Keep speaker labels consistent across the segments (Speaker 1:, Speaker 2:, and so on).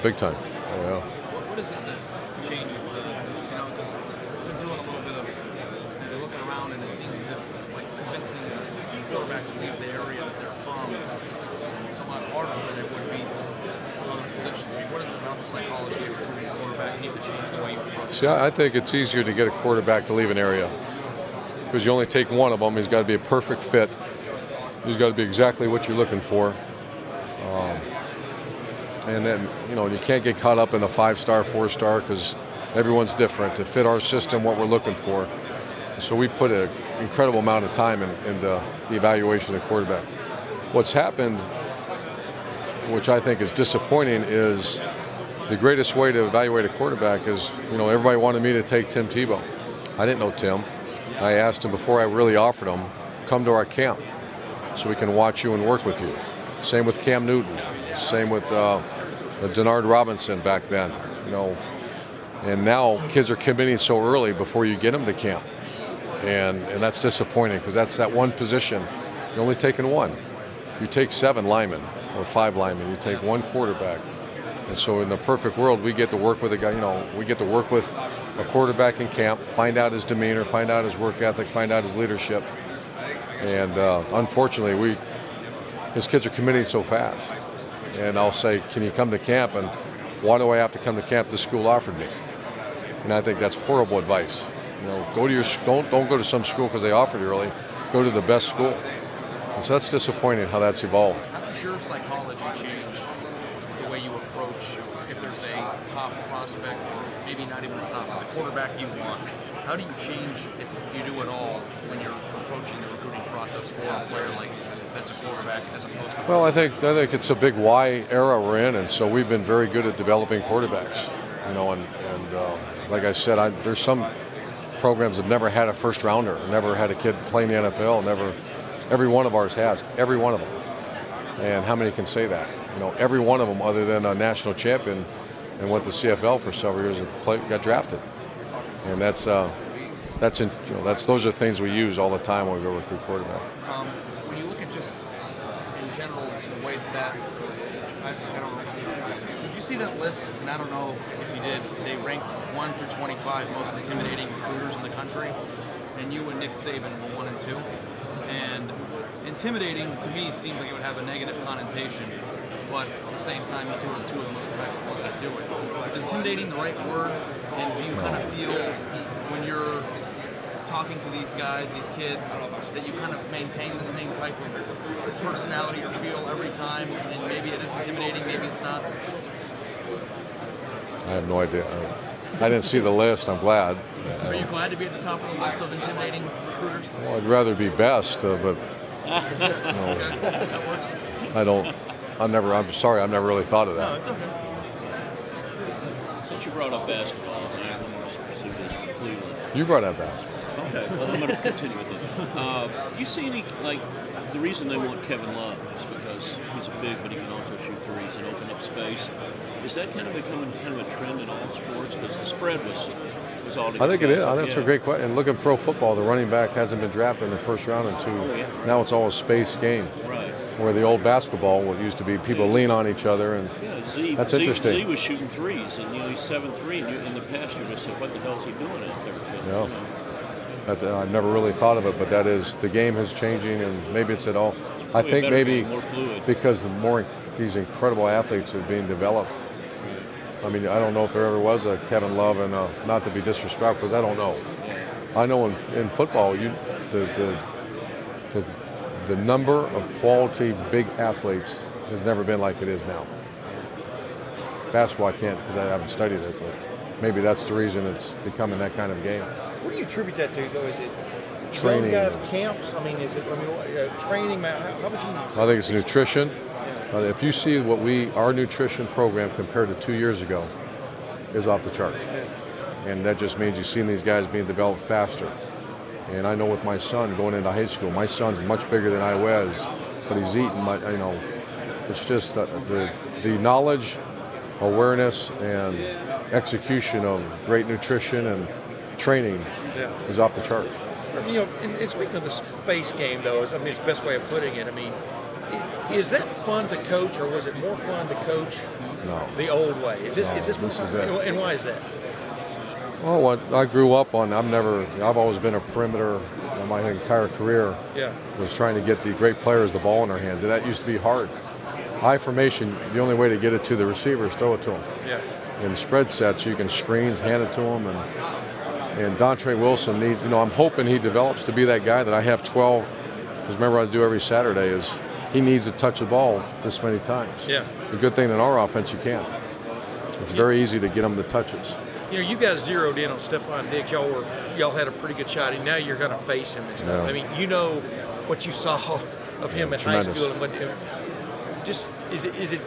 Speaker 1: big time. Oh, yeah.
Speaker 2: What is it that changes the, because we've been doing a little bit of, they're looking around and it seems as if, like, convincing a quarterback to leave the area that they're from is a lot harder than it would be for other positions. I mean, what is it about the psychology of recruiting a quarterback you need to change the way you approach it?
Speaker 1: See, I think it's easier to get a quarterback to leave an area because you only take one of them. He's got to be a perfect fit. He's got to be exactly what you're looking for. And then, you can't get caught up in the 5-star, 4-star because everyone's different to fit our system, what we're looking for. So we put an incredible amount of time in the evaluation of the quarterback. What's happened, which I think is disappointing, is the greatest way to evaluate a quarterback is, everybody wanted me to take Tim Tebow. I didn't know Tim. I asked him before I really offered him, come to our camp so we can watch you and work with you. Same with Cam Newton. Same with Denard Robinson back then. And now kids are committing so early before you get them to camp. And that's disappointing because that's that one position. You're only taking one. You take 7 linemen or 5 linemen. You take one quarterback. And so in the perfect world, we get to work with a guy, we get to work with a quarterback in camp, find out his demeanor, find out his work ethic, find out his leadership. And unfortunately, his kids are committing so fast. And I'll say, can you come to camp? And why do I have to come to camp? The school offered me. And I think that's horrible advice. Go to don't go to some school because they offered you early. Go to the best school. And so that's disappointing how that's evolved.
Speaker 2: How does your psychology change the way you approach if there's a top prospect, or maybe not even a top, but the quarterback you want? How do you change, if you do at all, when you're approaching the recruiting process for a player like that's a quarterback as opposed to?
Speaker 1: Well, I think it's a big Y era we're in, and so we've been very good at developing quarterbacks. And like I said, there's some programs that never had a first rounder, never had a kid play in the NFL. Every one of ours has, every one of them. And how many can say that? Every one of them, other than a national champion and went to CFL for several years and got drafted. And those are things we use all the time when we go recruit quarterback.
Speaker 2: When you look at just in general the way that I don't know, did you see that list? And I don't know if you did. They ranked 1 through 25 most intimidating recruiters in the country, and you and Nick Saban were 1 and 2. And intimidating to me seems like it would have a negative connotation, but at the same time, you two are 2 of the most effective ones that do it. Is intimidating the right word? And do you kind of feel when you're talking to these guys, these kids, that you kind of maintain the same type of personality or feel every time, and maybe it is intimidating, maybe it's not?
Speaker 1: I have no idea. I didn't see the list. I'm glad.
Speaker 2: Are you glad to be at the top of the list of intimidating recruiters?
Speaker 1: Well, I'd rather be best, but
Speaker 2: that works.
Speaker 1: I'm sorry, I've never really thought of that.
Speaker 2: No, it's okay.
Speaker 3: Since you brought up basketball, I want to pursue this from Cleveland.
Speaker 1: You brought up basketball.
Speaker 3: Okay, well, I'm going to continue with it. Do you see any, the reason they want Kevin Love is because he's a big, but he can also shoot threes and open up space. Is that kind of becoming kind of a trend in all sports? Because the spread was all together.
Speaker 1: I think it is. That's a great question. And look at pro football. The running back hasn't been drafted in the first round until now it's all a space game.
Speaker 3: Right.
Speaker 1: Where the old basketball, what used to be, people lean on each other, and that's interesting.
Speaker 3: Z was shooting threes, and he's 7'3", and in the past you just said, what the hell is he doing out there?
Speaker 1: I've never really thought of it, but that is, the game is changing, and maybe it's at all. I think maybe because the more these incredible athletes are being developed. I mean, I don't know if there ever was a Kevin Love, and not to be disrespectful, because I don't know. I know in football, the number of quality big athletes has never been like it is now. Basketball I can't because I haven't studied it, but maybe that's the reason it's becoming that kind of game.
Speaker 4: What do you attribute that to, though? Is it
Speaker 1: training?
Speaker 4: Young guys camps? I mean, is it training? How would you?
Speaker 1: I think it's nutrition. If you see our nutrition program compared to 2 years ago, is off the chart, and that just means you've seen these guys being developed faster. And I know with my son going into high school, my son's much bigger than I was, but he's eating. It's just the knowledge, awareness, and execution of great nutrition and training is off the charts.
Speaker 4: And speaking of the space game, though, I mean, it's the best way of putting it. I mean, Is that fun to coach, or was it more fun to coach the old way? Is this more
Speaker 1: this is
Speaker 4: fun?
Speaker 1: it.
Speaker 4: And why is that?
Speaker 1: Well, what I grew up on, I've always been a perimeter my entire career.
Speaker 4: Yeah.
Speaker 1: Was trying to get the great players the ball in their hands, and that used to be hard. High formation, the only way to get it to the receiver is throw it to them.
Speaker 4: Yeah.
Speaker 1: In spread sets, you can screens, hand it to them, and Dontre Wilson needs. I'm hoping he develops to be that guy that I have 12. Because remember, what I do every Saturday is he needs to touch the ball this many times.
Speaker 4: Yeah.
Speaker 1: The good thing in our offense, you can't. It's very easy to get him the touches.
Speaker 4: You guys zeroed in on Stephon Diggs. Y'all had a pretty good shot, and now you're going to face him and stuff.
Speaker 1: Yeah.
Speaker 4: I mean, you know what you saw of him in high school, and is it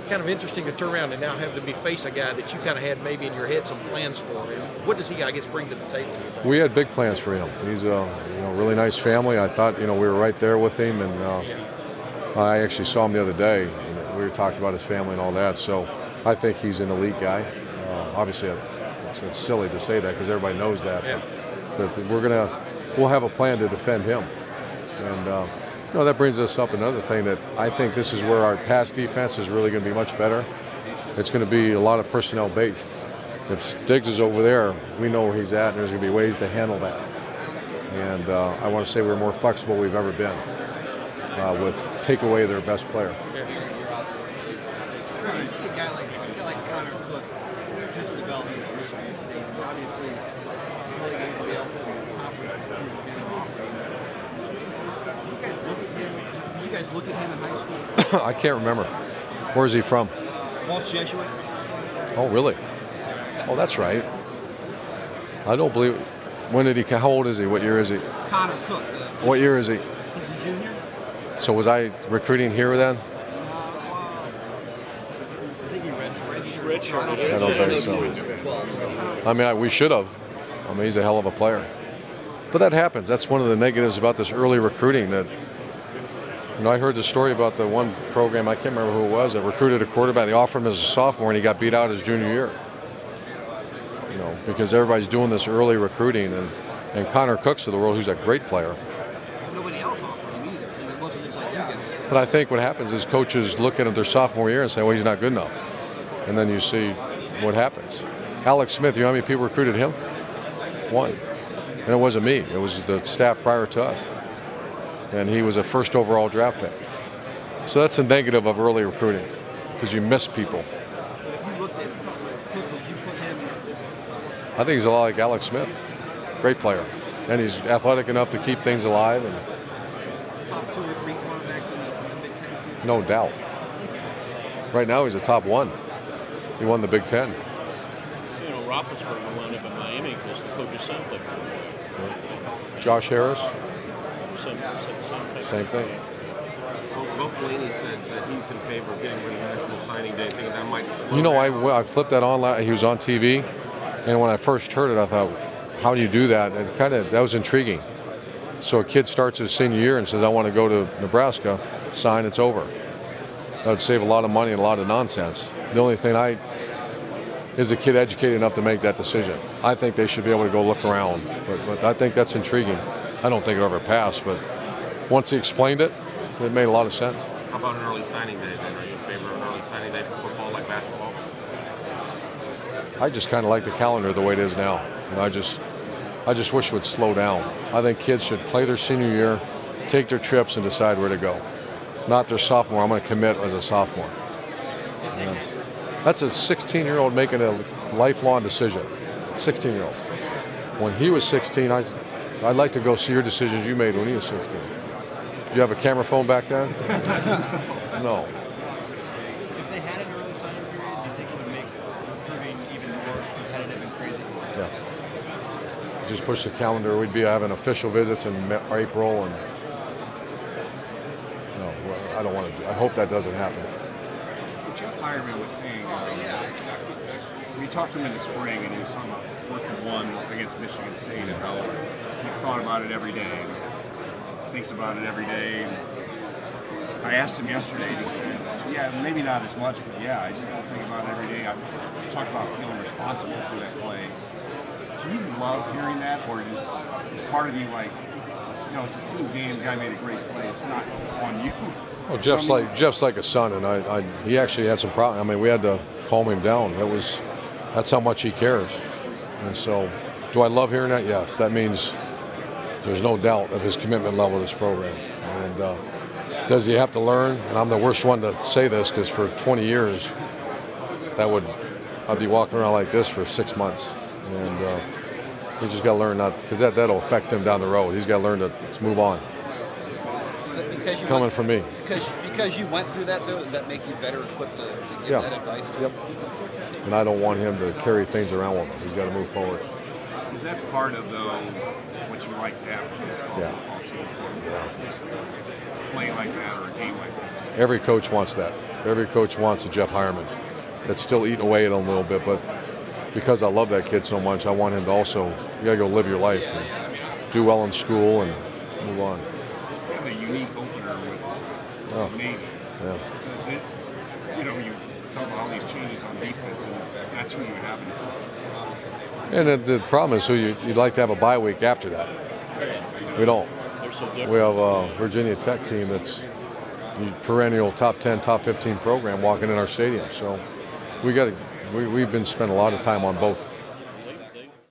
Speaker 4: kind of interesting to turn around and now have to face a guy that you kind of had maybe in your head some plans for? And what does he, I guess, bring to the table?
Speaker 1: We had big plans for him. He's a really nice family. I thought we were right there with him, and I actually saw him the other day. And we talked about his family and all that. So I think he's an elite guy. Obviously, it's silly to say that because everybody knows that.
Speaker 4: Yeah.
Speaker 1: But we'll have a plan to defend him. And that brings us up another thing that I think this is where our pass defense is really going to be much better. It's going to be a lot of personnel based. If Diggs is over there, we know where he's at, and there's going to be ways to handle that. And I want to say we're more flexible than we've ever been with take away their best player.
Speaker 5: You see a guy like Connor Cook, his development at Michigan State, and obviously playing anybody else in the conference. You guys look at him in high school?
Speaker 1: I can't remember. Where is he from?
Speaker 5: Walsh Jesuit.
Speaker 1: Oh, really? Oh, that's right. I don't believe. When did he? How old is he? What year is he?
Speaker 5: Connor Cook.
Speaker 1: What year is he?
Speaker 5: He's a junior.
Speaker 1: So was I recruiting here then?
Speaker 5: I think he redshirted.
Speaker 1: I don't think so. I mean, we should have. I mean, he's a hell of a player. But that happens. That's one of the negatives about this early recruiting. That I heard the story about the one program, I can't remember who it was, that recruited a quarterback. They offered him as a sophomore, and he got beat out his junior year. Because everybody's doing this early recruiting, and Connor Cook's of the world, who's a great player.
Speaker 5: Nobody else offered him either. And it wasn't just like you guys.
Speaker 1: But I think what happens is coaches look at their sophomore year and say, well, he's not good enough. And then you see what happens. Alex Smith, you know how many people recruited him? One. And it wasn't me. It was the staff prior to us. And he was a first overall draft pick. So that's the negative of early recruiting, because you miss people.
Speaker 5: If you looked at Cook, would you put him?
Speaker 1: I think he's a lot like Alex Smith. Great player. And he's athletic enough to keep things alive. And
Speaker 5: Top 2 or 3 quarterbacks in the Big Ten too?
Speaker 1: no doubt. Right now he's a top 1. He won the Big Ten.
Speaker 3: Roethlisberger wound up in Miami because the coach's son played for him.
Speaker 1: Josh Harris,
Speaker 3: Same
Speaker 1: same thing.
Speaker 6: Bo Pelini said that he's in favor of getting rid of National Signing Day. Thinking that might slow
Speaker 1: I flipped that on. He was on TV, and when I first heard it, I thought, how do you do that? And that was intriguing. So a kid starts his senior year and says, I want to go to Nebraska, sign, it's over. That would save a lot of money and a lot of nonsense. The only thing is a kid educated enough to make that decision. I think they should be able to go look around, but I think that's intriguing. I don't think it ever passed, but once he explained it, it made a lot of sense.
Speaker 6: How about an early signing day then? Are you in favor of an early signing day for football like basketball?
Speaker 1: I just kind of like the calendar the way it is now. And I just wish it would slow down. I think kids should play their senior year, take their trips, and decide where to go. Not their sophomore. I'm going to commit as a sophomore. That's a 16-year-old making a lifelong decision. 16-year-old. When he was 16, I'd like to go see your decisions you made when he was 16. Did you have a camera phone back then? No.
Speaker 7: If they had an early signing period, do you think it would make recruiting even more competitive and crazy?
Speaker 1: Yeah. Just push the calendar. We'd be having official visits in April, and no, I don't want to. I hope that doesn't happen.
Speaker 8: Jeff Hireman was saying, we talked to him in the spring, and he was talking about fourth and 1 against Michigan State and how he thought about it every day, thinks about it every day. I asked him yesterday, and he said, yeah, maybe not as much, but yeah, I still think about it every day. I talked about feeling responsible for that play. Do you love hearing that, or is part of you like, it's a team game. Guy made a great play. It's not on you.
Speaker 1: Well, Jeff's like a son, and he actually had some problems. I mean, we had to calm him down. That's how much he cares. And so, do I love hearing that? Yes. That means there's no doubt of his commitment level to this program. And does he have to learn? And I'm the worst one to say this because for 20 years, I'd be walking around like this for 6 months. And he just got to learn not, because that'll affect him down the road. He's got to learn to move on. Coming from me.
Speaker 5: Because you went through that, though, does that make you better equipped to give that advice to him?
Speaker 1: And I don't want him to carry things around with him. He's got to move forward.
Speaker 8: Is that part of, though, what you like to have in this football team? Just playing like that or a game like this?
Speaker 1: Every coach wants that. Every coach wants a Jeff Hireman that's still eating away at him a little bit. But because I love that kid so much, I want him to also, you got to go live your life and do well in school and move on.
Speaker 8: You have a unique opener with Navy.
Speaker 1: Yeah.
Speaker 8: Because you talk about all these changes on defense, and that's who you have in front.
Speaker 1: And the problem is you'd like to have a bye week after that. We don't. We have a Virginia Tech team that's the perennial top 10, top 15 program walking in our stadium. So we've been spending a lot of time on both.